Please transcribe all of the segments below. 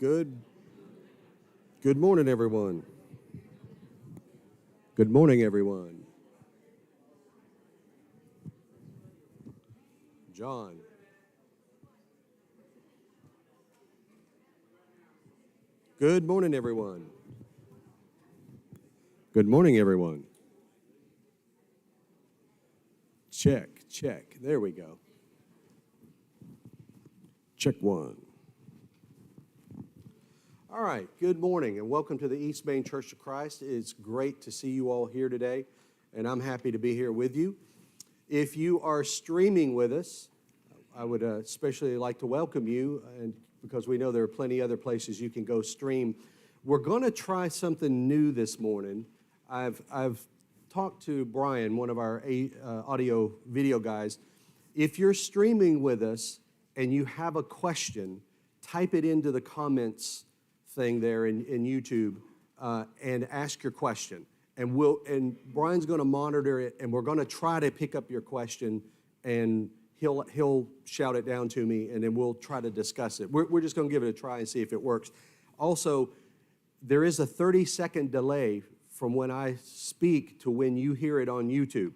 Good morning, everyone. Good morning, everyone. John. Good morning, everyone. Good morning, everyone. Check. There we go. Check one. All right, good morning and welcome to the East Main Church of Christ. It's great to see you all here today, and I'm happy to be here with you. If you are streaming with us, I would especially like to welcome you, and because we know there are plenty other places you can go stream. We're going to try something new this morning. I've talked to Brian, one of our audio video guys. If you're streaming with us and you have a question, type it into the comments thing there in YouTube and ask your question. And Brian's going to monitor it, and we're going to try to pick up your question, and he'll shout it down to me, and then we'll try to discuss it. We're just going to give it a try and see if it works. Also, there is a 30-second delay from when I speak to when you hear it on YouTube.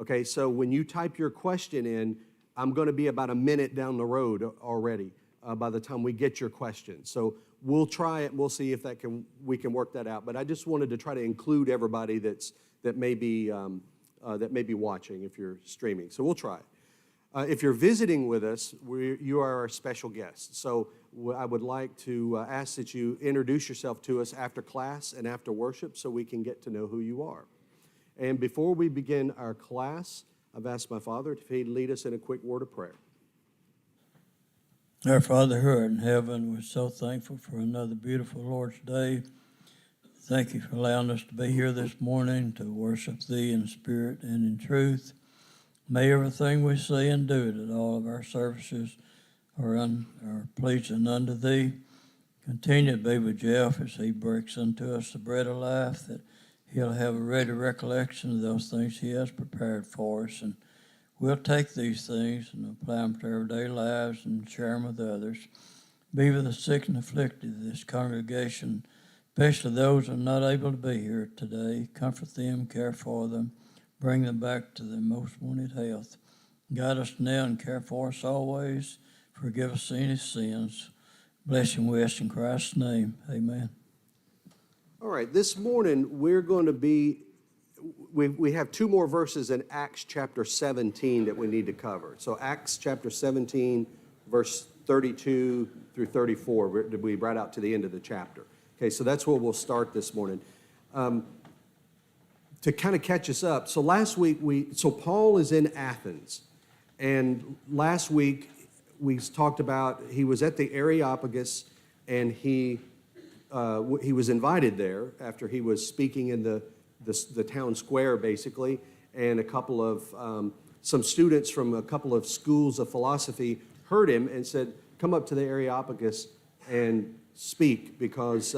Okay, so when you type your question in, I'm going to be about a minute down the road already by the time we get your question. So we'll try it. We'll see if we can work that out. But I just wanted to try to include everybody that may be watching if you're streaming. So we'll try it. If you're visiting with us, you are our special guest. So I would like to ask that you introduce yourself to us after class and after worship so we can get to know who you are. And before we begin our class, I've asked my Father if he'd lead us in a quick word of prayer. Our Father who art in heaven, we're so thankful for another beautiful Lord's Day. Thank you for allowing us to be here this morning to worship Thee in spirit and in truth. May everything we say and do at all of our services are pleasing unto Thee. Continue to be with Jeff as he breaks unto us the bread of life, that he'll have a ready recollection of those things he has prepared for us. And we'll take these things and apply them to everyday lives and share them with others. Be with the sick and afflicted of this congregation, especially those who are not able to be here today. Comfort them, care for them, bring them back to their most wanted health. Guide us now and care for us always. Forgive us any sins. Bless and we ask in Christ's name. Amen. All right, this morning we're going to we have two more verses in Acts chapter 17 that we need to cover. So Acts chapter 17, verse 32 through 34, we right out to the end of the chapter. Okay, so that's where we'll start this morning. To kind of catch us up, so last week Paul is in Athens, and last week we talked about he was at the Areopagus, and he was invited there after he was speaking in the town square, basically, and a couple of some students from a couple of schools of philosophy heard him and said, "Come up to the Areopagus and speak," because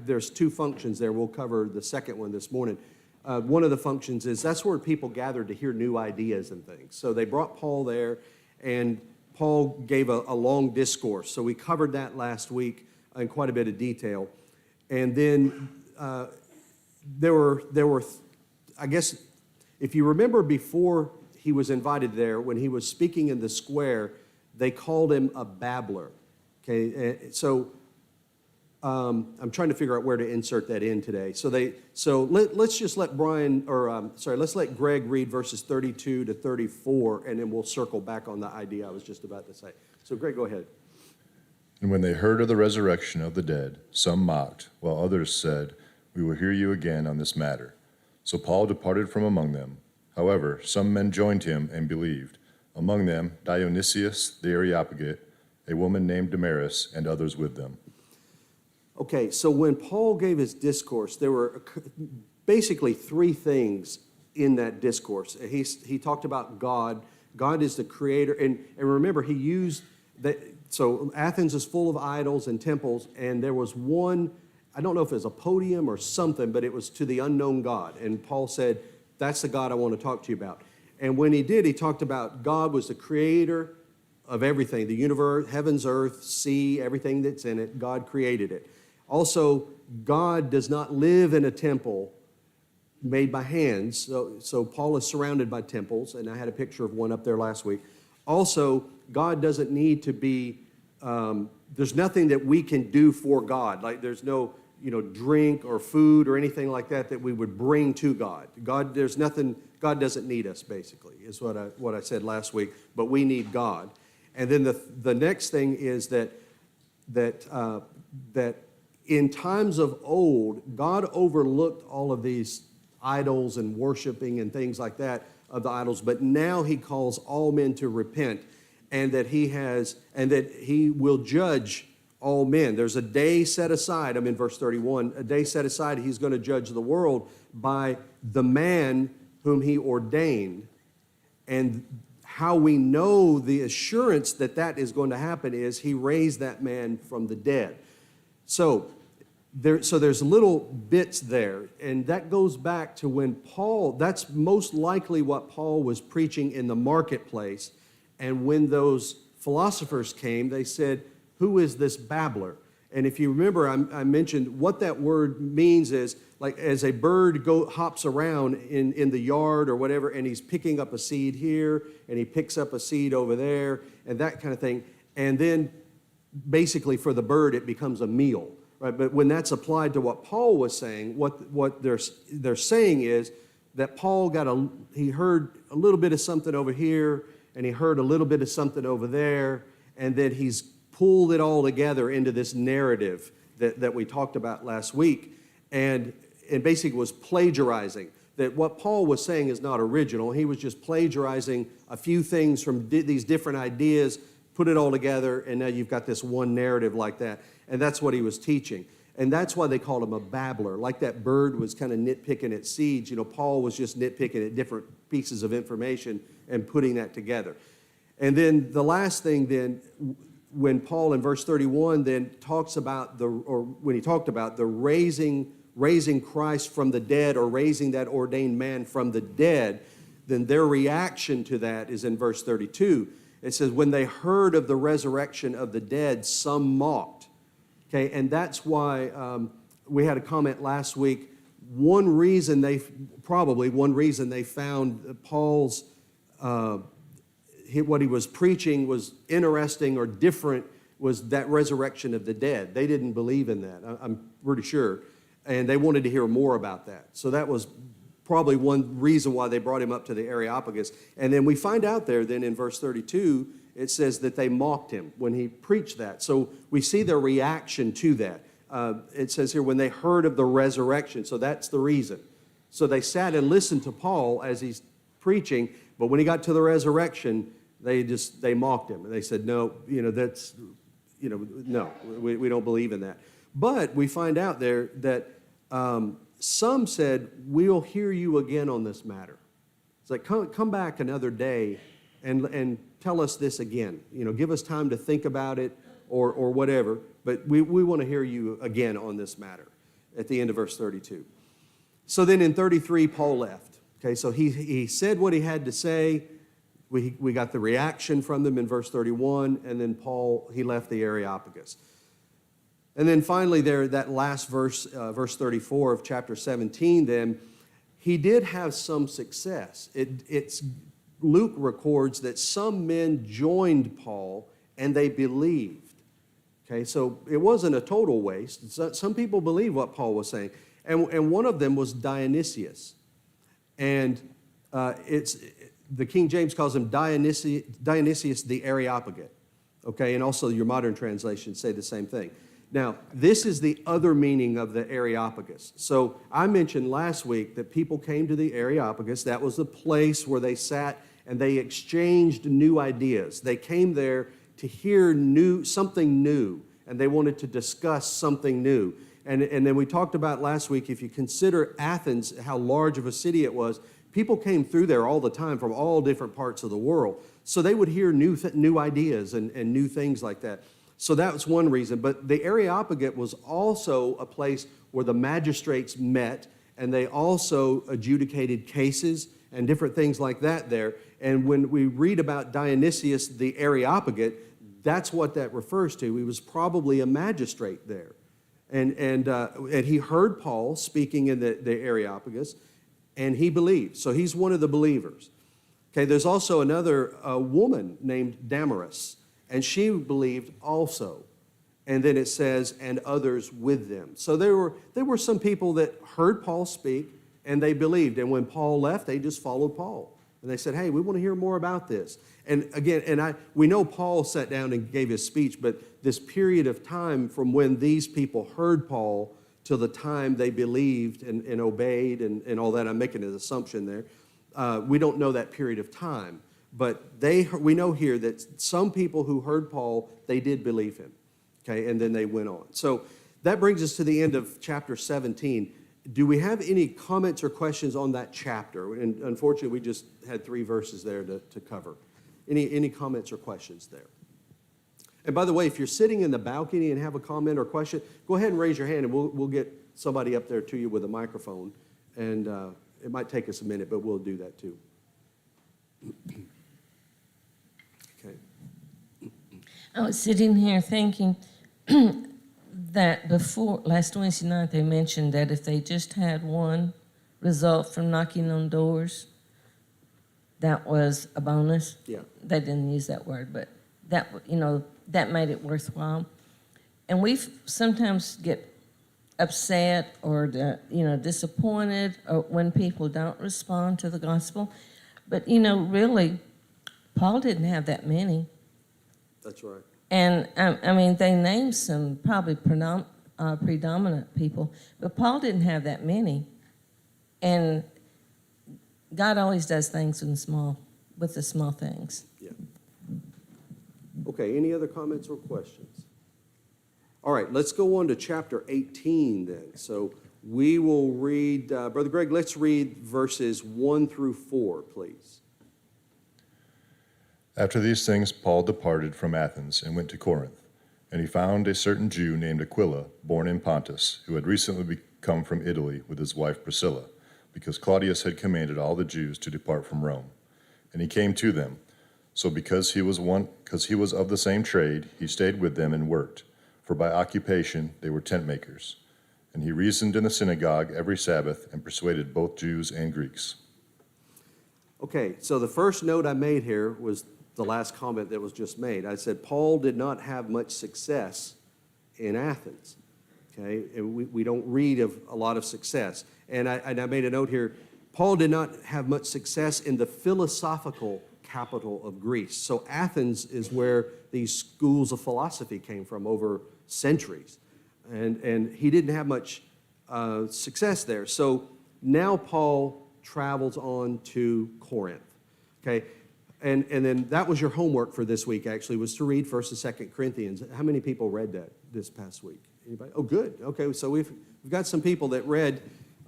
there's two functions there. We'll cover the second one this morning. One of the functions is that's where people gathered to hear new ideas and things. So they brought Paul there, and Paul gave a long discourse. So we covered that last week in quite a bit of detail. And then there were, I guess, if you remember before he was invited there, when he was speaking in the square, they called him a babbler. Okay, so I'm trying to figure out where to insert that in today. Let's just let let's let Greg read verses 32 to 34, and then we'll circle back on the idea I was just about to say. So Greg, go ahead. And when they heard of the resurrection of the dead, some mocked, while others said, "We will hear you again on this matter." So Paul departed from among them. However, some men joined him and believed, among them Dionysius the Areopagite, a woman named Damaris, and others with them. Okay, so when Paul gave his discourse, there were basically three things in that discourse. He talked about God. God is the creator. And remember, he used that. So Athens is full of idols and temples, and there was one, I don't know if it was a podium or something, but it was to the unknown God. And Paul said, "That's the God I want to talk to you about." And when he did, he talked about God was the creator of everything, the universe, heavens, earth, sea, everything that's in it. God created it. Also, God does not live in a temple made by hands. So Paul is surrounded by temples, and I had a picture of one up there last week. Also, God doesn't need to be, there's nothing that we can do for God. Like there's no, drink or food or anything like that we would bring to God. God doesn't need us, basically, is what I said last week, but we need God. And then the next thing is that in times of old, God overlooked all of these idols and worshiping and things like that of the idols, but now he calls all men to repent, and that he will judge all men. There's a day set aside, I'm in verse 31, a day set aside, he's going to judge the world by the man whom he ordained. And how we know the assurance that is going to happen is he raised that man from the dead. So there's little bits there, and that goes back to when Paul, that's most likely what Paul was preaching in the marketplace. And when those philosophers came, they said, "Who is this babbler?" And if you remember, I mentioned what that word means is, like as a bird hops around in the yard or whatever, and he's picking up a seed here, and he picks up a seed over there, and that kind of thing. And then basically for the bird, it becomes a meal. Right, but when that's applied to what Paul was saying, what they're saying is that Paul he heard a little bit of something over here, and he heard a little bit of something over there, and then he's pulled it all together into this narrative that we talked about last week, and basically was plagiarizing. That what Paul was saying is not original. He was just plagiarizing a few things from these different ideas, put it all together, and now you've got this one narrative like that. And that's what he was teaching. And that's why they called him a babbler. Like that bird was kind of nitpicking at seeds, Paul was just nitpicking at different pieces of information and putting that together. And then the last thing then, when Paul in verse 31 then talks about when he talked about the raising Christ from the dead, or raising that ordained man from the dead, then their reaction to that is in verse 32. It says, when they heard of the resurrection of the dead, some mocked. Okay, and that's why we had a comment last week. One reason they found Paul's, what he was preaching was interesting or different, was that resurrection of the dead. They didn't believe in that, I'm pretty sure, and they wanted to hear more about that. So that was probably one reason why they brought him up to the Areopagus. And then we find out there then in verse 32, it says that they mocked him when he preached that. So we see their reaction to that. It says here, when they heard of the resurrection. So that's the reason. So they sat and listened to Paul as he's preaching, but when he got to the resurrection, they mocked him. And they said, no, no, we don't believe in that. But we find out there that some said, we'll hear you again on this matter. It's like, come back another day and tell us this again. Give us time to think about it or whatever. But we want to hear you again on this matter at the end of verse 32. So then in 33, Paul left. Okay, so he said what he had to say. We got the reaction from them in verse 31, and then Paul, he left the Areopagus. And then finally there, that last verse, verse 34 of chapter 17, then, he did have some success. Luke records that some men joined Paul and they believed. Okay, so it wasn't a total waste. Some people believed what Paul was saying. And one of them was Dionysius. And the King James calls him Dionysius the Areopagite. Okay, and also your modern translations say the same thing. Now, this is the other meaning of the Areopagus. So I mentioned last week that people came to the Areopagus. That was the place where they sat and they exchanged new ideas. They came there to hear something new, and they wanted to discuss something new. And then we talked about last week, if you consider Athens, how large of a city it was, people came through there all the time from all different parts of the world. So they would hear new ideas and new things like that. So that was one reason. But the Areopagite was also a place where the magistrates met, and they also adjudicated cases and different things like that there. And when we read about Dionysius the Areopagite, that's what that refers to. He was probably a magistrate there. And he heard Paul speaking in the Areopagus, and he believed. So he's one of the believers. Okay, there's also another woman named Damaris, and she believed also. And then it says, and others with them. So there were some people that heard Paul speak, and they believed. And when Paul left, they just followed Paul. And they said, hey, we want to hear more about this. And again, we know Paul sat down and gave his speech, but this period of time from when these people heard Paul till the time they believed and obeyed and all that, I'm making an assumption there, we don't know that period of time. But we know here that some people who heard Paul, they did believe him. Okay, and then they went on. So that brings us to the end of chapter 17. Do we have any comments or questions on that chapter? And unfortunately, we just had 3 verses there to cover. Any comments or questions there? And by the way, if you're sitting in the balcony and have a comment or question, go ahead and raise your hand, and we'll get somebody up there to you with a microphone. And it might take us a minute, but we'll do that too. Okay. I was sitting here thinking that before, last Wednesday night, they mentioned that if they just had one result from knocking on doors, that was a bonus. Yeah. They didn't use that word, but that, that made it worthwhile. And we sometimes get upset or, disappointed or when people don't respond to the gospel. But, really, Paul didn't have that many. That's right. And, they named some probably predominant people, but Paul didn't have that many. And God always does things with the small things. Yeah. Okay, any other comments or questions? All right, let's go on to chapter 18 then. So we will read, Brother Greg, let's read verses 1 through 4, please. After these things, Paul departed from Athens and went to Corinth. And he found a certain Jew named Aquila, born in Pontus, who had recently come from Italy with his wife Priscilla, because Claudius had commanded all the Jews to depart from Rome. And he came to them. So because he was of the same trade, he stayed with them and worked, for by occupation they were tent makers. And he reasoned in the synagogue every Sabbath and persuaded both Jews and Greeks. Okay, so the first note I made here was the last comment that was just made. I said Paul did not have much success in Athens. Okay, and we don't read of a lot of success. And I made a note here, Paul did not have much success in the philosophical capital of Greece. So Athens is where these schools of philosophy came from over centuries. And he didn't have much success there. So now Paul travels on to Corinth. Okay, and then that was your homework for this week, actually, was to read 1st and 2nd Corinthians. How many people read that this past week? Anybody? Oh, good. Okay, so we've got some people that read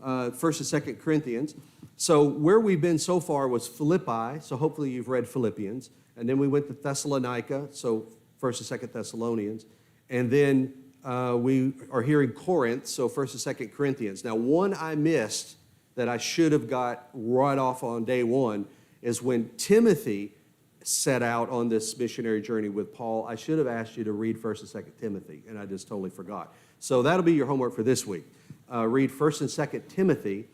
1st and 2nd Corinthians. So where we've been so far was Philippi, so hopefully you've read Philippians. And then we went to Thessalonica, so 1st and 2nd Thessalonians. And then we are here in Corinth, so 1st and 2nd Corinthians. Now, one I missed that I should have got right off on day one is when Timothy set out on this missionary journey with Paul. I should have asked you to read 1st and 2nd Timothy, and I just totally forgot. So that'll be your homework for this week. Read 1st and 2nd Timothy.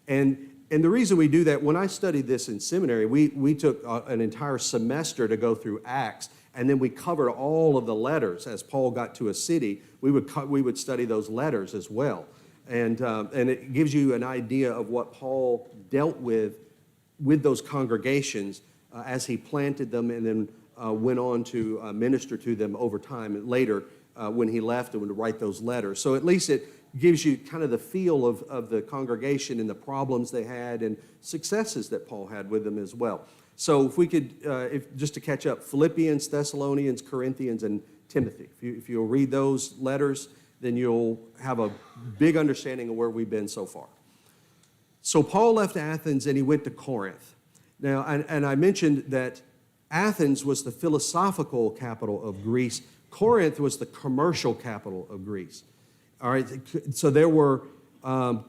And the reason we do that, when I studied this in seminary, we took an entire semester to go through Acts, and then we covered all of the letters. As Paul got to a city, we would study those letters as well. And it gives you an idea of what Paul dealt with those congregations as he planted them and then went on to minister to them over time and later when he left and would write those letters. So at least it gives you kind of the feel of the congregation and the problems they had and successes that Paul had with them as well. So if we could, just to catch up, Philippians, Thessalonians, Corinthians, and Timothy. If you'll read those letters, then you'll have a big understanding of where we've been so far. So Paul left Athens and he went to Corinth. Now, and I mentioned that Athens was the philosophical capital of Greece. Corinth was the commercial capital of Greece. All right, so there were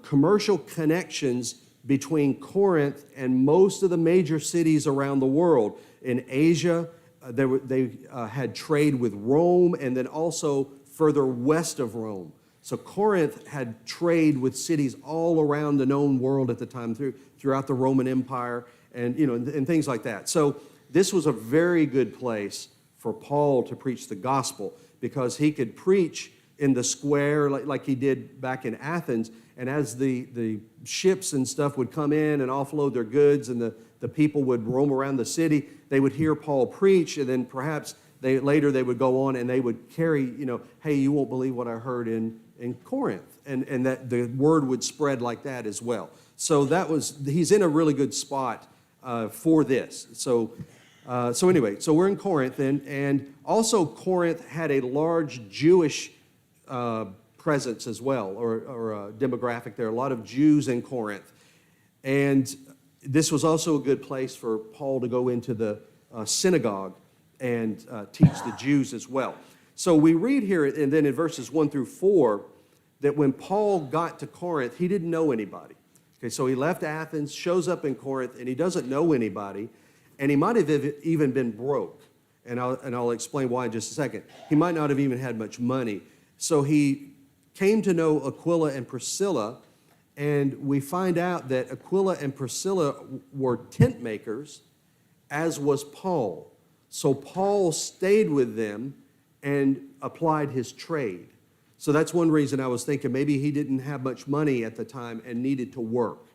commercial connections between Corinth and most of the major cities around the world. In Asia, they had trade with Rome, and then also further west of Rome. So Corinth had trade with cities all around the known world at the time, throughout the Roman Empire, and and things like that. So this was a very good place for Paul to preach the gospel, because he could preach in the square like he did back in Athens. And as the ships and stuff would come in and offload their goods, and the people would roam around the city, they would hear Paul preach, and then perhaps later they would go on and they would carry, hey, you won't believe what I heard in Corinth. And that the word would spread like that as well. So he's in a really good spot for this. So anyway, so we're in Corinth then, and also Corinth had a large Jewish presence as well, or demographic. There are a lot of Jews in Corinth. And this was also a good place for Paul to go into the synagogue and teach the Jews as well. So we read here, and then in verses 1 through 4, that when Paul got to Corinth, he didn't know anybody. Okay, so he left Athens, shows up in Corinth, and he doesn't know anybody, and he might have even been broke. And I'll explain why in just a second. He might not have even had much money. So he came to know Aquila and Priscilla, and we find out that Aquila and Priscilla were tent makers, as was Paul. So Paul stayed with them and applied his trade. So that's one reason I was thinking maybe he didn't have much money at the time and needed to work.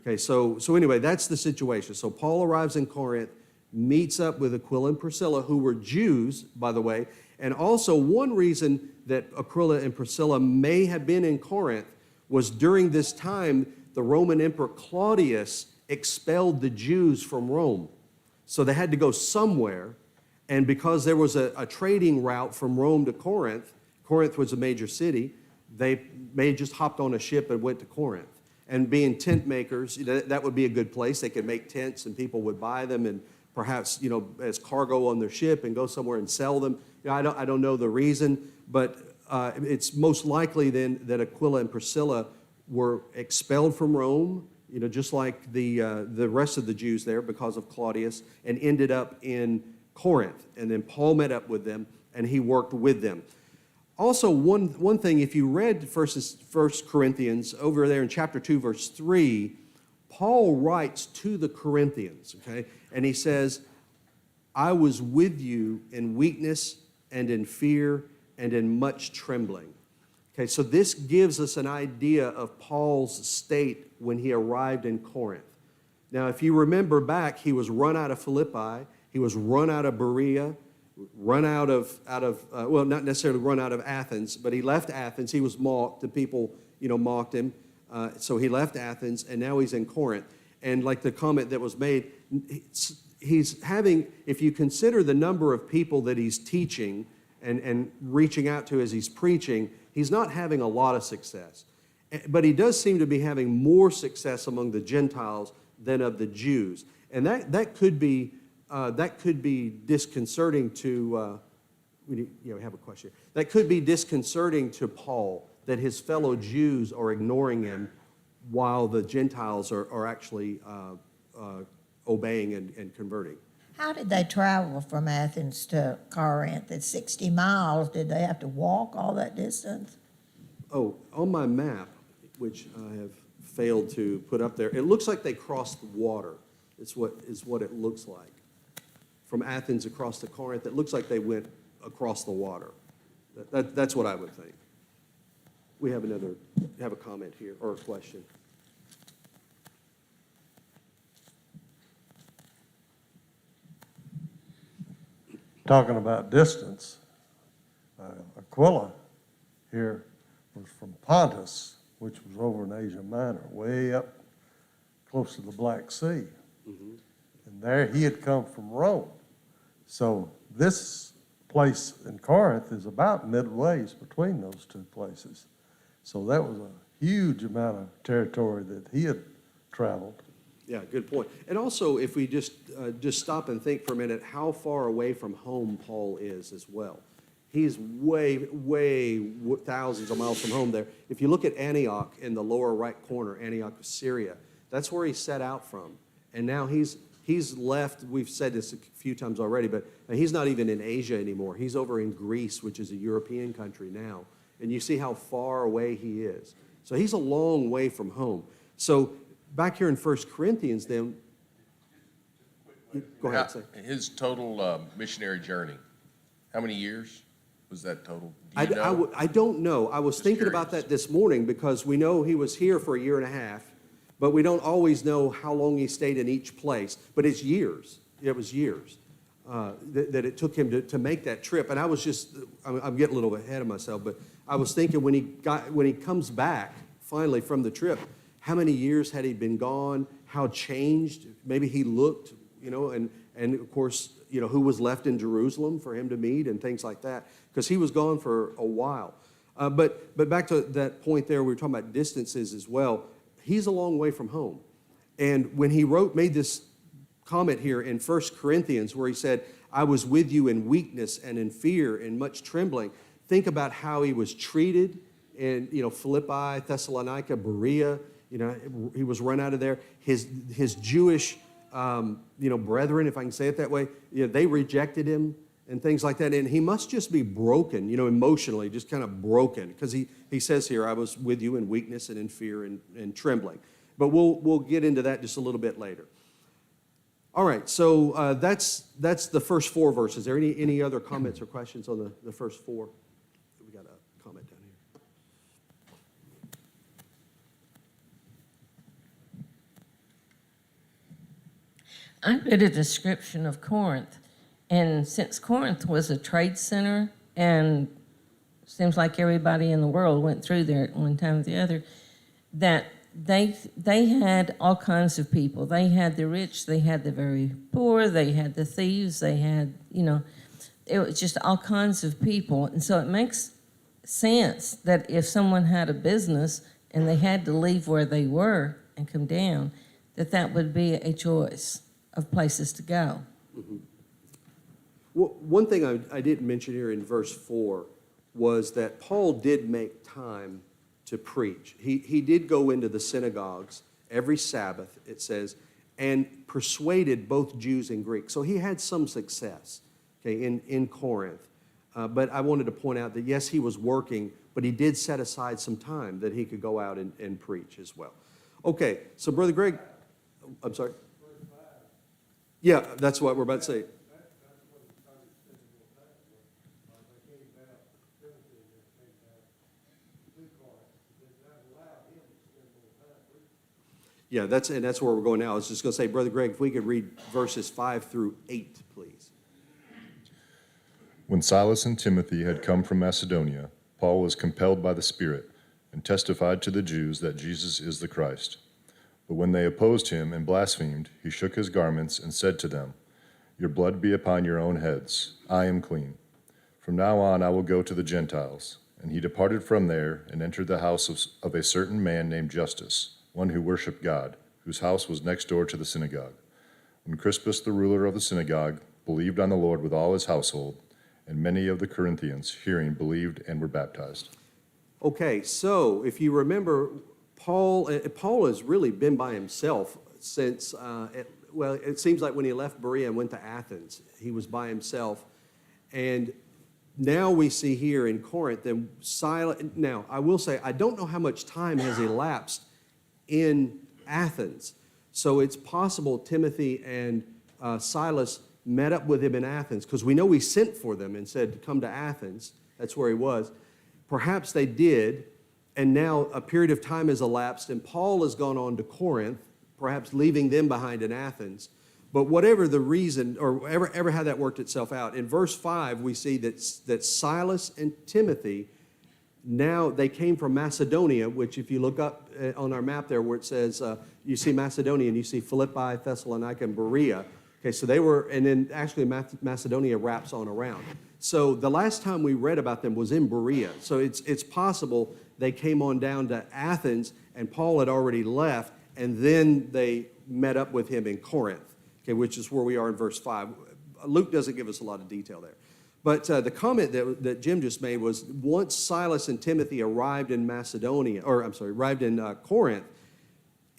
Okay, so anyway, that's the situation. So Paul arrives in Corinth, meets up with Aquila and Priscilla, who were Jews, by the way. And also one reason that Aquila and Priscilla may have been in Corinth was during this time, the Roman Emperor Claudius expelled the Jews from Rome. So they had to go somewhere. And because there was a trading route from Rome to Corinth, Corinth was a major city, they may have just hopped on a ship and went to Corinth. And being tent makers, that would be a good place. They could make tents and people would buy them and perhaps, as cargo on their ship and go somewhere and sell them. I don't know the reason, but it's most likely then that Aquila and Priscilla were expelled from Rome, just like the rest of the Jews there because of Claudius, and ended up in Corinth. And then Paul met up with them and he worked with them. Also, one thing, if you read 1 Corinthians over there in chapter 2, verse 3, Paul writes to the Corinthians, okay? And he says, I was with you in weakness and in fear and in much trembling. Okay, so this gives us an idea of Paul's state when he arrived in Corinth. Now, if you remember back, he was run out of Philippi, he was run out of Berea, run out of well, not necessarily run out of Athens, but he left Athens. He was mocked. The people, mocked him. So he left Athens, and now he's in Corinth. And like the comment that was made, he's having, if you consider the number of people that he's teaching and reaching out to as he's preaching, he's not having a lot of success. But he does seem to be having more success among the Gentiles than of the Jews. And that could be disconcerting to, we have a question. That could be disconcerting to Paul, that his fellow Jews are ignoring him while the Gentiles are actually obeying and converting. How did they travel from Athens to Corinth? It's 60 miles. Did they have to walk all that distance? Oh, on my map, which I have failed to put up there, it looks like they crossed the water. It's what it looks like. From Athens across to Corinth, it looks like they went across the water. That's what I would think. We have a comment here, or a question. Talking about distance, Aquila here was from Pontus, which was over in Asia Minor, way up close to the Black Sea. Mm-hmm. And there he had come from Rome. So this place in Corinth is about midways between those two places. So that was a huge amount of territory that he had traveled. Yeah, good point. And also, if we just stop and think for a minute how far away from home Paul is as well. He's way thousands of miles from home there. If you look at Antioch in the lower right corner, Antioch of Syria, That's where he set out from. And now he's left. We've said this a few times already, but he's not even in Asia anymore. He's over in Greece, which is a European country now. And you see how far away he is. So he's a long way from home. So back here in 1 Corinthians, then, go ahead. Say. His total missionary journey, how many years was that total? Do you know? I don't know. I was thinking about curious. that this morning because we know he was here for a year and a half, but we don't always know how long he stayed in each place. But it's years. It was years that it took him to make that trip. And I was just, I'm getting a little bit ahead of myself, but I was thinking when he comes back finally from the trip, how many years had he been gone? How changed? Maybe he looked, and of course, who was left in Jerusalem for him to meet and things like that, because he was gone for a while. But back to that point there, we were talking about distances as well. He's a long way from home. And when he made this comment here in 1 Corinthians where he said, I was with you in weakness and in fear and much trembling, think about how he was treated in, Philippi, Thessalonica, Berea. He was run out of there. His Jewish, brethren, if I can say it that way, they rejected him and things like that. And he must just be broken, emotionally, just kind of broken. Because he says here, I was with you in weakness and in fear and trembling. But we'll get into that just a little bit later. All right, so that's the first 4 verses. Are there any other comments or questions on the first 4? We got a comment down here. I read a description of Corinth, and since Corinth was a trade center, and seems like everybody in the world went through there at one time or the other, that they had all kinds of people. They had the rich, they had the very poor, they had the thieves, they had, it was just all kinds of people. And so it makes sense that if someone had a business and they had to leave where they were and come down, that would be a choice of places to go. Mm-hmm. Well, one thing I didn't mention here in verse 4 was that Paul did make time to preach. He did go into the synagogues every Sabbath, it says, and persuaded both Jews and Greeks. So he had some success, in Corinth. But I wanted to point out that, yes, he was working, but he did set aside some time that he could go out and preach as well. Okay, so Brother Greg, I'm sorry. Yeah, that's what we're about to say. Yeah, that's where we're going now. I was just going to say, Brother Greg, if we could read verses 5 through 8, please. When Silas and Timothy had come from Macedonia, Paul was compelled by the Spirit and testified to the Jews that Jesus is the Christ. But when they opposed him and blasphemed, he shook his garments and said to them, Your blood be upon your own heads. I am clean. From now on I will go to the Gentiles. And he departed from there and entered the house of a certain man named Justus, one who worshipped God, whose house was next door to the synagogue. When Crispus, the ruler of the synagogue, believed on the Lord with all his household, and many of the Corinthians, hearing, believed and were baptized. Okay, so if you remember, Paul has really been by himself since, it seems like when he left Berea and went to Athens, he was by himself. And now we see here in Corinth, now I will say, I don't know how much time has elapsed in Athens. So it's possible Timothy and Silas met up with him in Athens, because we know he sent for them and said, come to Athens. That's where he was. Perhaps they did, and now a period of time has elapsed, and Paul has gone on to Corinth, perhaps leaving them behind in Athens. But whatever the reason, or ever how that worked itself out, in verse 5, we see that Silas and Timothy, now they came from Macedonia, which if you look up on our map there where it says, you see Macedonia and you see Philippi, Thessalonica, and Berea. Okay, so they were, and then actually Macedonia wraps on around. So the last time we read about them was in Berea. So it's possible they came on down to Athens and Paul had already left, and then they met up with him in Corinth, okay, which is where we are in verse 5. Luke doesn't give us a lot of detail there. But the comment that Jim just made was, once Silas and Timothy arrived in Corinth,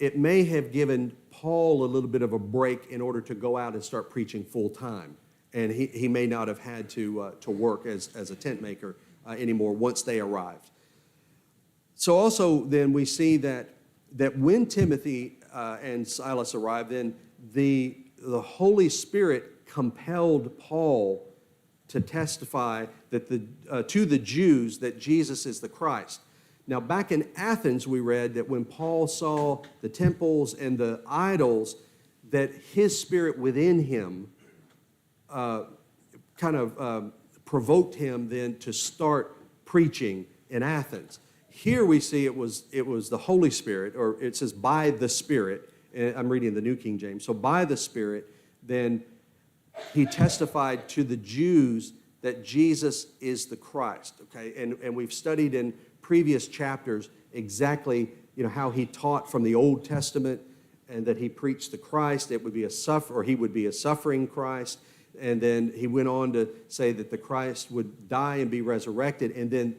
it may have given Paul a little bit of a break in order to go out and start preaching full time. And he may not have had to work as a tent maker anymore once they arrived. So also then we see that when Timothy and Silas arrived, then the Holy Spirit compelled Paul to testify that to the Jews that Jesus is the Christ. Now, back in Athens, we read that when Paul saw the temples and the idols, that his spirit within him provoked him then to start preaching in Athens. Here we see it was the Holy Spirit, or it says by the Spirit. And I'm reading the New King James. So by the Spirit, then he testified to the Jews that Jesus is the Christ. Okay, and we've studied in previous chapters exactly how he taught from the Old Testament, and that he preached the Christ. It would be he would be a suffering Christ. And then he went on to say that the Christ would die and be resurrected. And then,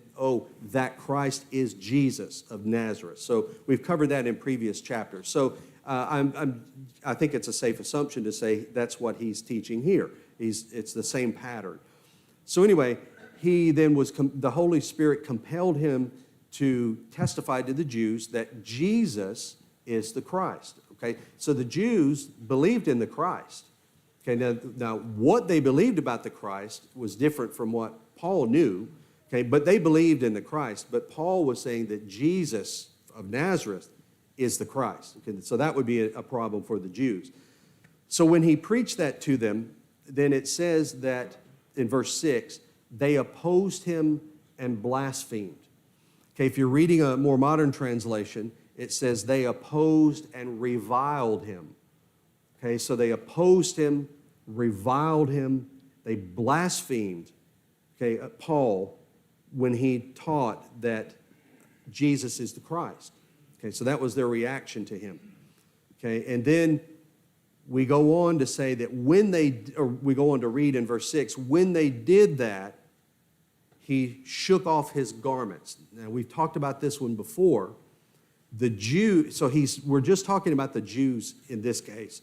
that Christ is Jesus of Nazareth. So we've covered that in previous chapters. So I think it's a safe assumption to say that's what he's teaching here. It's the same pattern. So anyway, he then the Holy Spirit compelled him to testify to the Jews that Jesus is the Christ. Okay, so the Jews believed in the Christ. Okay, now what they believed about the Christ was different from what Paul knew. Okay, but they believed in the Christ. But Paul was saying that Jesus of Nazareth is the Christ. Okay, so that would be a problem for the Jews. So when he preached that to them, then it says that in verse 6, they opposed him and blasphemed. Okay, if you're reading a more modern translation, it says they opposed and reviled him. Okay, so they opposed him, reviled him, they blasphemed, Paul when he taught that Jesus is the Christ. Okay, so that was their reaction to him. Okay, and then we go on to say that we go on to read in verse 6, when they did that, he shook off his garments. Now, we've talked about this one before. The Jew, so we're just talking about the Jews in this case.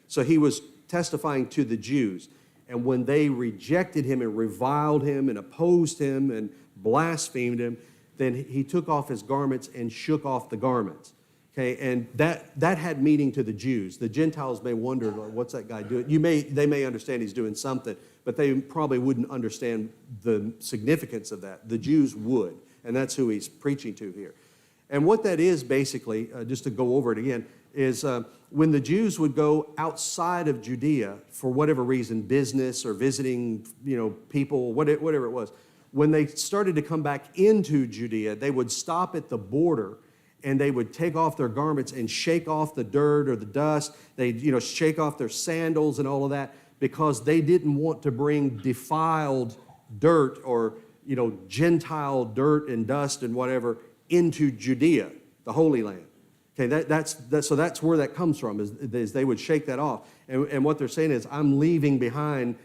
So he was testifying to the Jews. And when they rejected him and reviled him and opposed him and blasphemed him, then he took off his garments and shook off the garments. Okay, and that had meaning to the Jews. The Gentiles may wonder, what's that guy doing? They may understand he's doing something, but they probably wouldn't understand the significance of that. The Jews would, and that's who he's preaching to here. And what that is basically, just to go over it again, is when the Jews would go outside of Judea for whatever reason, business or visiting, people, whatever it was, when they started to come back into Judea, they would stop at the border and they would take off their garments and shake off the dirt or the dust. They'd, shake off their sandals and all of that because they didn't want to bring defiled dirt or, Gentile dirt and dust and whatever into Judea, the Holy Land. Okay, so that's where that comes from, is they would shake that off. And what they're saying is, I'm leaving behind,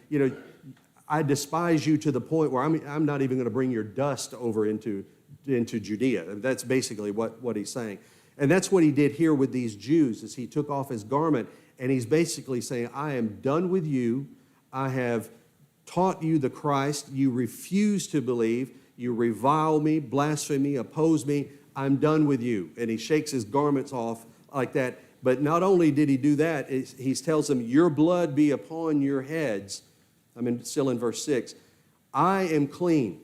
I despise you to the point where I'm not even going to bring your dust over into Judea. That's basically what he's saying. And that's what he did here with these Jews, is he took off his garment, and he's basically saying, I am done with you. I have taught you the Christ. You refuse to believe. You revile me, blaspheme me, oppose me. I'm done with you. And he shakes his garments off like that. But not only did he do that, he tells them, your blood be upon your heads. Still in verse 6. I am clean.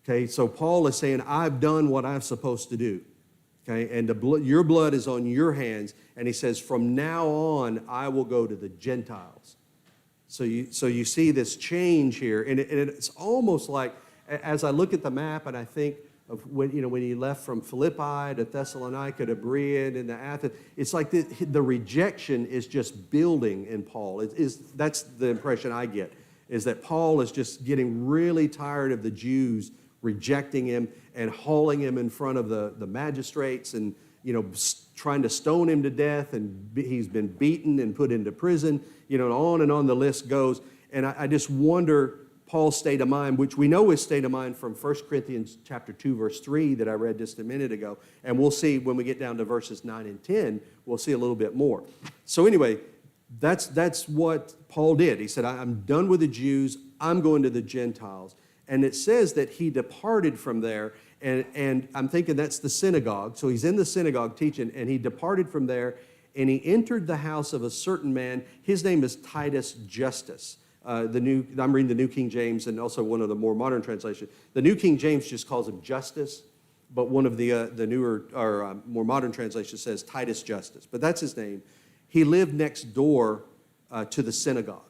Okay, so Paul is saying, I've done what I'm supposed to do. Okay, and your blood is on your hands. And he says, from now on, I will go to the Gentiles. So you see this change here. And it's almost like, as I look at the map and I think of when he left from Philippi to Thessalonica to Berea and to Athens, it's like the rejection is just building in Paul. That's the impression I get, is that Paul is just getting really tired of the Jews rejecting him and hauling him in front of the magistrates and trying to stone him to death, and he's been beaten and put into prison, on and on the list goes. And I just wonder Paul's state of mind, which we know is state of mind from 1 Corinthians chapter 2, verse 3 that I read just a minute ago. And we'll see when we get down to verses 9 and 10, we'll see a little bit more. So anyway, that's what Paul did. He said, I'm done with the Jews. I'm going to the Gentiles. And it says that he departed from there. And I'm thinking that's the synagogue. So he's in the synagogue teaching, and he departed from there, and he entered the house of a certain man. His name is Titus Justus. I'm reading the New King James and also one of the more modern translations. The New King James just calls him Justus, but one of the newer or more modern translations says Titus Justus. But that's his name. He lived next door to the synagogue.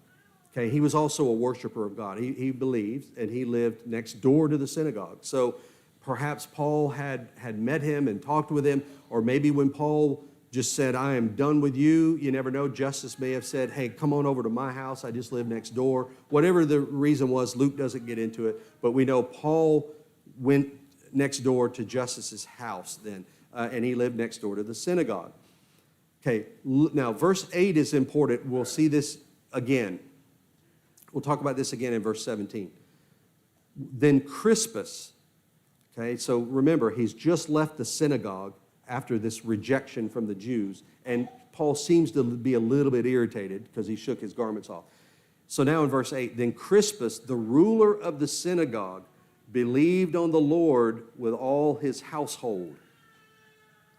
Okay, he was also a worshiper of God. He believed, and he lived next door to the synagogue. So perhaps Paul had met him and talked with him, or maybe when Paul just said, I am done with you. You never know. Justus may have said, hey, come on over to my house. I just live next door. Whatever the reason was, Luke doesn't get into it. But we know Paul went next door to Justus's house then, and he lived next door to the synagogue. Okay, now verse 8 is important. We'll see this again. We'll talk about this again in verse 17. Then Crispus, okay, so remember, he's just left the synagogue after this rejection from the Jews. And Paul seems to be a little bit irritated because he shook his garments off. So now in verse 8, then Crispus, the ruler of the synagogue, believed on the Lord with all his household.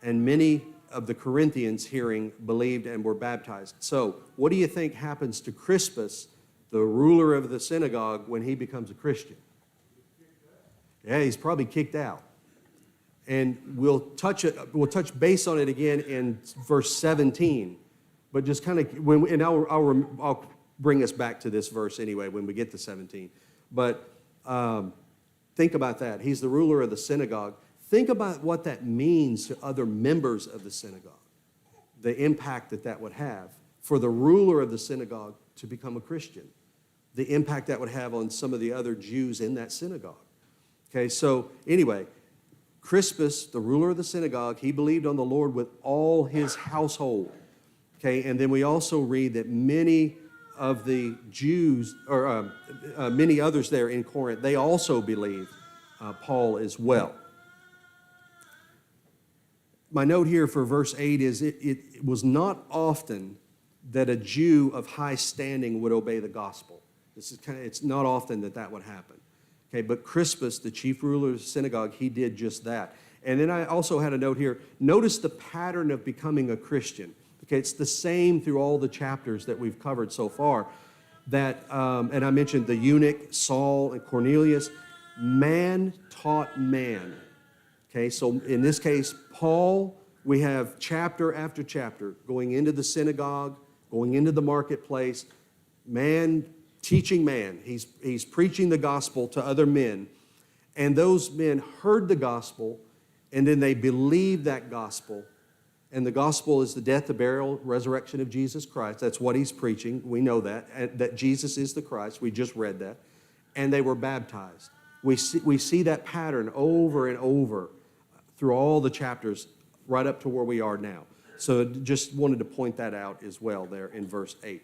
And many of the Corinthians hearing believed and were baptized. So what do you think happens to Crispus, the ruler of the synagogue, when he becomes a Christian? Yeah, he's probably kicked out. And we'll touch base on it again in verse 17. But just kind of, and I'll bring us back to this verse anyway when we get to 17. But think about that. He's the ruler of the synagogue. Think about what that means to other members of the synagogue, the impact that would have for the ruler of the synagogue to become a Christian, the impact that would have on some of the other Jews in that synagogue. Okay, so anyway, Crispus, the ruler of the synagogue, he believed on the Lord with all his household. Okay, and then we also read that many of the Jews, or many others there in Corinth, they also believed Paul as well. My note here for verse 8 is it was not often that a Jew of high standing would obey the gospel. It's not often that would happen. Okay, but Crispus, the chief ruler of the synagogue, he did just that. And then I also had a note here. Notice the pattern of becoming a Christian. Okay, it's the same through all the chapters that we've covered so far. That, and I mentioned the eunuch, Saul, and Cornelius. Man taught man. Okay, so in this case, Paul, we have chapter after chapter going into the synagogue, going into the marketplace, man teaching man. He's preaching the gospel to other men, and those men heard the gospel, and then they believed that gospel. And the gospel is the death, the burial, resurrection of Jesus Christ. That's what he's preaching. We know that Jesus is the Christ. We just read that. And they were baptized. We see that pattern over and over through all the chapters right up to where we are now. So just wanted to point that out as well there in verse 8.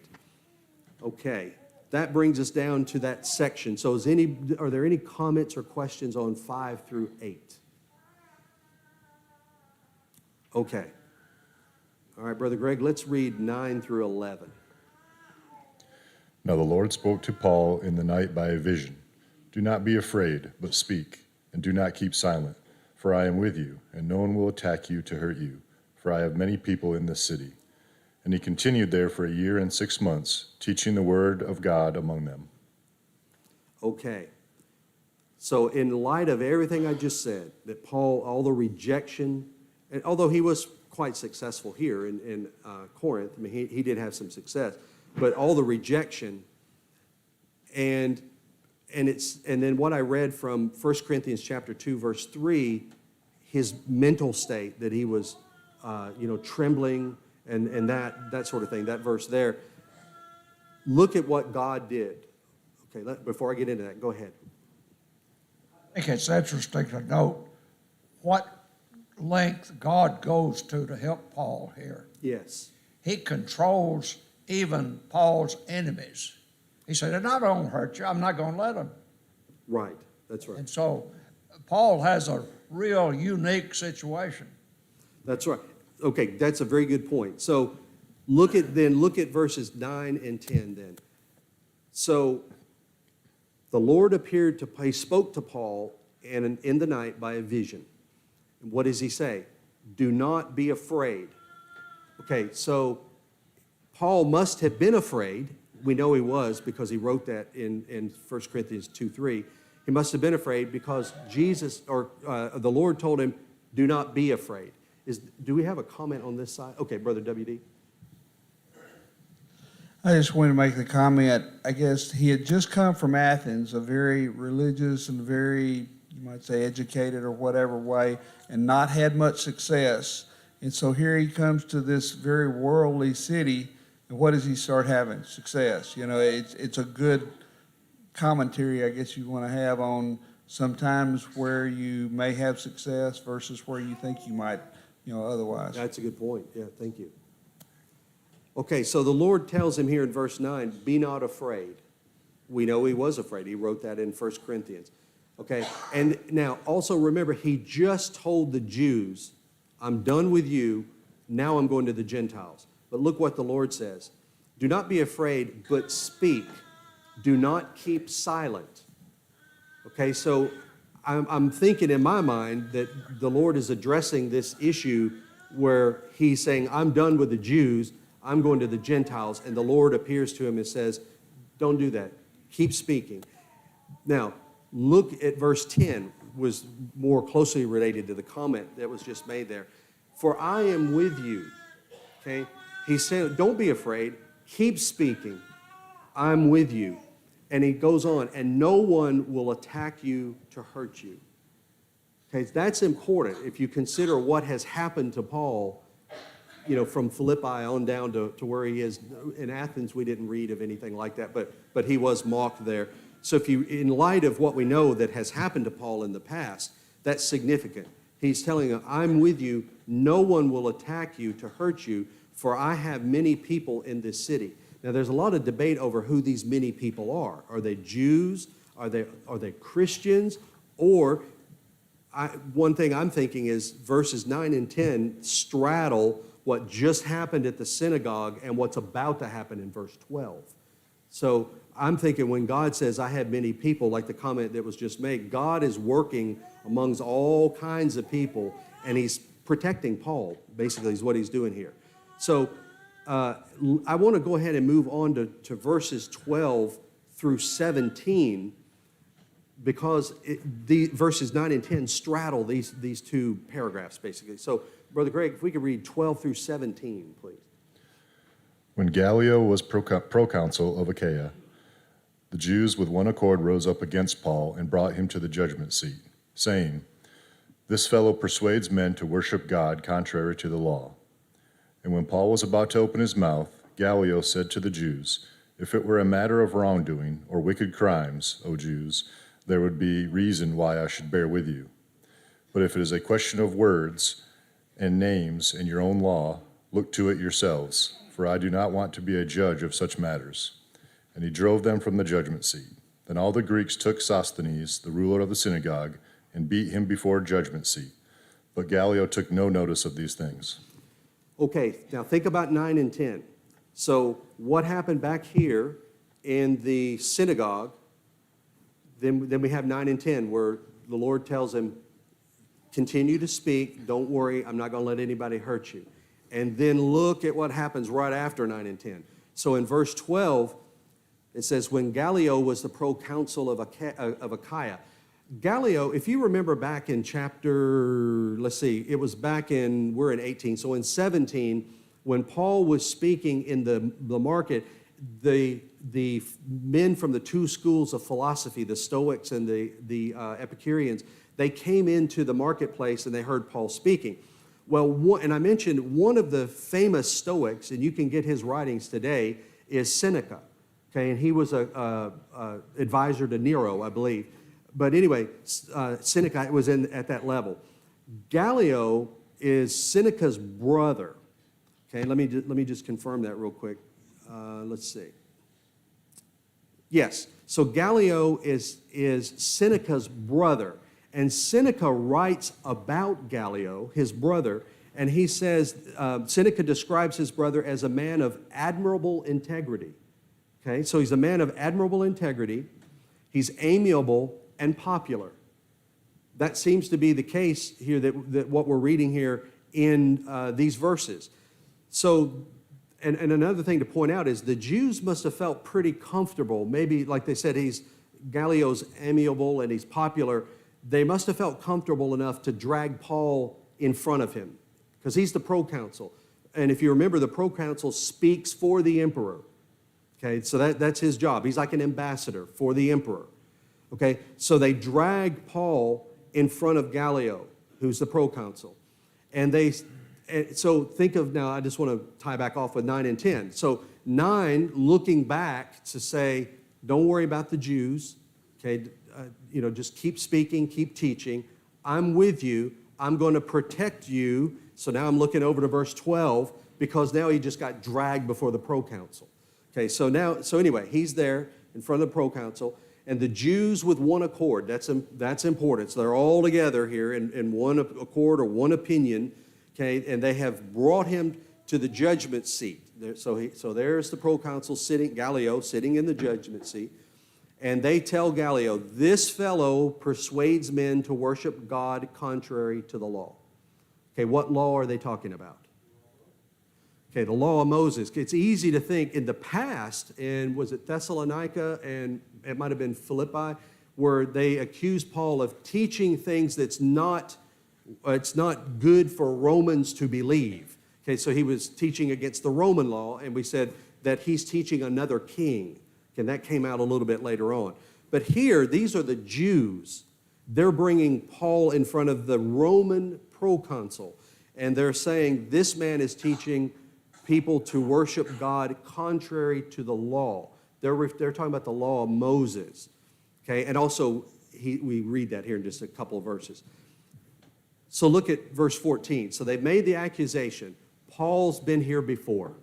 Okay, that brings us down to that section. So are there any comments or questions on 5 through 8? Okay. All right, Brother Greg, let's read 9 through 11. Now the Lord spoke to Paul in the night by a vision. Do not be afraid, but speak, and do not keep silent, for I am with you, and no one will attack you to hurt you, for I have many people in this city. And he continued there for 1 year and 6 months, teaching the word of God among them. Okay. So in light of everything I just said, that Paul, all the rejection, and although he was quite successful here in Corinth, I mean, he did have some success, but all the rejection, and then what I read from 1 Corinthians chapter 2, verse 3, his mental state, that he was, trembling, and that sort of thing, that verse there. Look at what God did. Okay, before I get into that, go ahead. I think it's interesting to note what length God goes to help Paul here. Yes. He controls even Paul's enemies. He said, "And I don't hurt you. I'm not going to let them." Right, that's right. And so Paul has a real unique situation. That's right. Okay, that's a very good point. So look at verses 9 and 10 then. So the Lord appeared to, he spoke to Paul in the night by a vision. And what does he say? Do not be afraid. Okay, so Paul must have been afraid. We know he was because he wrote that in 1 Corinthians 2:3. He must have been afraid because Jesus or the Lord told him, do not be afraid. Do we have a comment on this side? Okay, Brother WD. I just wanted to make the comment, I guess he had just come from Athens, a very religious and very, you might say, educated or whatever way, and not had much success. And so here he comes to this very worldly city, and what does he start having? Success. You know, it's a good commentary, I guess you want to have on sometimes where you may have success versus where you think you might, otherwise. That's a good point. Yeah, thank you. Okay, so the Lord tells him here in verse 9, be not afraid. We know he was afraid. He wrote that in 1 Corinthians. Okay, and now also remember, he just told the Jews, I'm done with you, now I'm going to the Gentiles. But look what the Lord says. Do not be afraid, but speak. Do not keep silent. Okay, so I'm thinking in my mind that the Lord is addressing this issue where he's saying, I'm done with the Jews, I'm going to the Gentiles, and the Lord appears to him and says, don't do that. Keep speaking. Now, look at verse 10, was more closely related to the comment that was just made there. For I am with you. Okay? He said, don't be afraid. Keep speaking. I'm with you. And he goes on, and no one will attack you to hurt you. Okay, that's important. If you consider what has happened to Paul, from Philippi on down to where he is in Athens, we didn't read of anything like that, but he was mocked there. So in light of what we know that has happened to Paul in the past, that's significant. He's telling him, I'm with you, no one will attack you to hurt you, for I have many people in this city. Now, there's a lot of debate over who these many people are. Are they Jews? Are they Christians? Or one thing I'm thinking is verses 9 and 10 straddle what just happened at the synagogue and what's about to happen in verse 12. So I'm thinking when God says, I have many people, like the comment that was just made, God is working amongst all kinds of people, and he's protecting Paul, basically, is what he's doing here. So I want to go ahead and move on to verses 12 through 17 because the verses 9 and 10 straddle these two paragraphs, basically. So, Brother Greg, if we could read 12 through 17, please. When Gallio was proconsul of Achaia, the Jews with one accord rose up against Paul and brought him to the judgment seat, saying, This fellow persuades men to worship God contrary to the law. And when Paul was about to open his mouth, Gallio said to the Jews, If it were a matter of wrongdoing or wicked crimes, O Jews, there would be reason why I should bear with you. But if it is a question of words and names in your own law, look to it yourselves, for I do not want to be a judge of such matters. And he drove them from the judgment seat. Then all the Greeks took Sosthenes, the ruler of the synagogue, and beat him before judgment seat. But Gallio took no notice of these things. Okay, now think about 9 and 10. So what happened back here in the synagogue, then we have 9 and 10 where the Lord tells him, continue to speak, don't worry, I'm not going to let anybody hurt you. And then look at what happens right after 9 and 10. So in verse 12, it says, when Gallio was the proconsul of Achaia. Gallio, if you remember back in chapter, it was back in, we're in 18, so in 17, when Paul was speaking in the market, the men from the two schools of philosophy, the Stoics and the Epicureans, they came into the marketplace and they heard Paul speaking. Well, and I mentioned one of the famous Stoics, and you can get his writings today, is Seneca. Okay, and he was a advisor to Nero, I believe. But anyway, Seneca was at that level. Gallio is Seneca's brother. Okay, let me just confirm that real quick. Let's see. Yes. So Gallio is Seneca's brother. And Seneca writes about Gallio, his brother, and he says, Seneca describes his brother as a man of admirable integrity. Okay, so he's a man of admirable integrity. He's amiable and popular. That seems to be the case here, that what we're reading here in these verses. So, and another thing to point out is the Jews must have felt pretty comfortable. Maybe, like they said, Gallio's amiable and he's popular. They must have felt comfortable enough to drag Paul in front of him because he's the proconsul. And if you remember, the proconsul speaks for the emperor. Okay, so that's his job. He's like an ambassador for the emperor. Okay, so they drag Paul in front of Gallio, who's the proconsul. And so think of, now I just want to tie back off with 9 and 10. So 9, looking back to say, don't worry about the Jews, okay, just keep speaking, keep teaching. I'm with you. I'm going to protect you. So now I'm looking over to verse 12 because now he just got dragged before the proconsul. Okay, so anyway, he's there in front of the proconsul, and the Jews with one accord, that's important. So they're all together here in one accord or one opinion, okay, and they have brought him to the judgment seat. So there's the proconsul Gallio sitting in the judgment seat. And they tell Gallio, this fellow persuades men to worship God contrary to the law. Okay, what law are they talking about? Okay, the law of Moses. It's easy to think in the past, and was it Thessalonica and it might have been Philippi, where they accused Paul of teaching things it's not good for Romans to believe. Okay, so he was teaching against the Roman law, and we said that he's teaching another king. And that came out a little bit later on. But here, these are the Jews. They're bringing Paul in front of the Roman proconsul. And they're saying this man is teaching people to worship God contrary to the law. They're talking about the law of Moses. Okay, and also, we read that here in just a couple of verses. So look at verse 14. So they've made the accusation. Paul's been here before.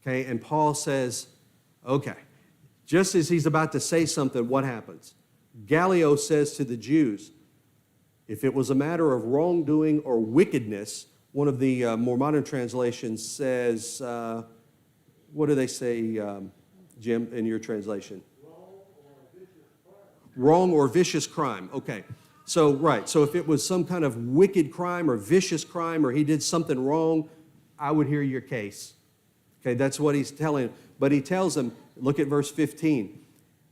Okay, and Paul says, okay. Just as he's about to say something, what happens? Gallio says to the Jews, if it was a matter of wrongdoing or wickedness, one of the more modern translations says, what do they say, Jim, in your translation? Wrong or vicious crime. Okay. So, right. So if it was some kind of wicked crime or vicious crime or he did something wrong, I would hear your case. Okay, that's what he's telling. But he tells them, look at verse 15.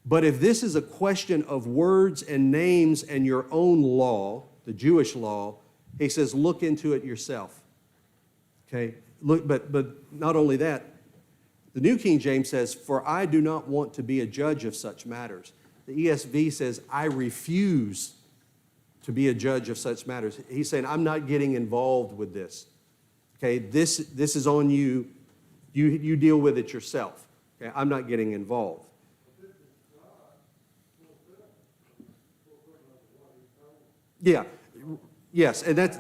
But if this is a question of words and names and your own law, the Jewish law, he says, look into it yourself. Okay, look, but not only that, the New King James says, for I do not want to be a judge of such matters. The ESV says, I refuse to be a judge of such matters. He's saying, I'm not getting involved with this. Okay, this is on you. You deal with it yourself. Okay, I'm not getting involved. Yeah, yes, and that's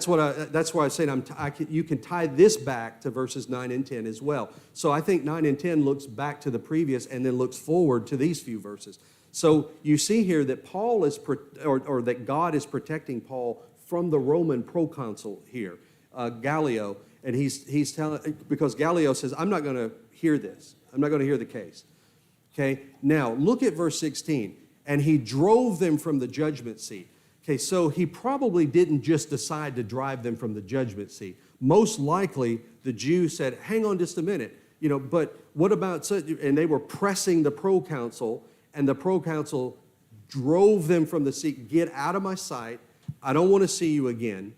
why I was saying you can tie this back to verses 9 and 10 as well. So I think 9 and 10 looks back to the previous and then looks forward to these few verses. So you see here that Paul is or that God is protecting Paul from the Roman proconsul here, Gallio. And he's telling, because Gallio says, I'm not going to hear this. I'm not going to hear the case. Okay, now look at verse 16. And he drove them from the judgment seat. Okay, so he probably didn't just decide to drive them from the judgment seat. Most likely, the Jews said, hang on just a minute. But what about, and they were pressing the proconsul, and the proconsul drove them from the seat. Get out of my sight. I don't want to see you again.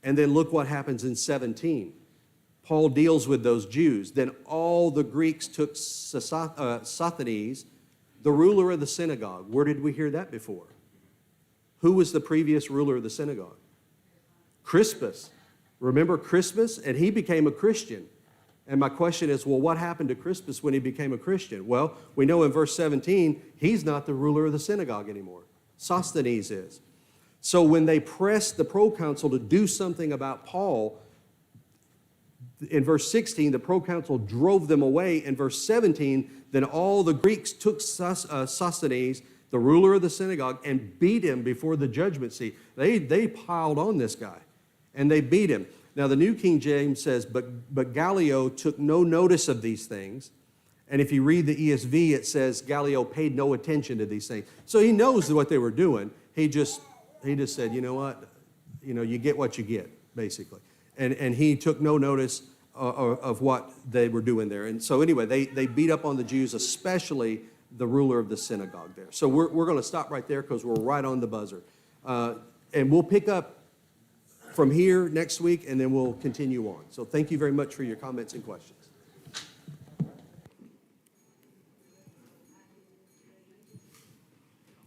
And then look what happens in 17. Paul deals with those Jews. Then all the Greeks took Sosthenes, the ruler of the synagogue. Where did we hear that before? Who was the previous ruler of the synagogue? Crispus. Remember Crispus? And he became a Christian. And my question is, well, what happened to Crispus when he became a Christian? Well, we know in verse 17, he's not the ruler of the synagogue anymore. Sosthenes is. So when they pressed the proconsul to do something about Paul, In verse 16, the proconsul drove them away. In verse 17, then all the Greeks took Sosthenes, the ruler of the synagogue, and beat him before the judgment seat. They piled on this guy, and they beat him. Now, the New King James says, but Gallio took no notice of these things. And if you read the ESV, it says Gallio paid no attention to these things. So he knows what they were doing. He just said, you know what? You know, you get what you get, basically. And he took no notice of what they were doing there. And so anyway, they beat up on the Jews, especially the ruler of the synagogue there. So we're going to stop right there because we're right on the buzzer. And we'll pick up from here next week, and then we'll continue on. So thank you very much for your comments and questions.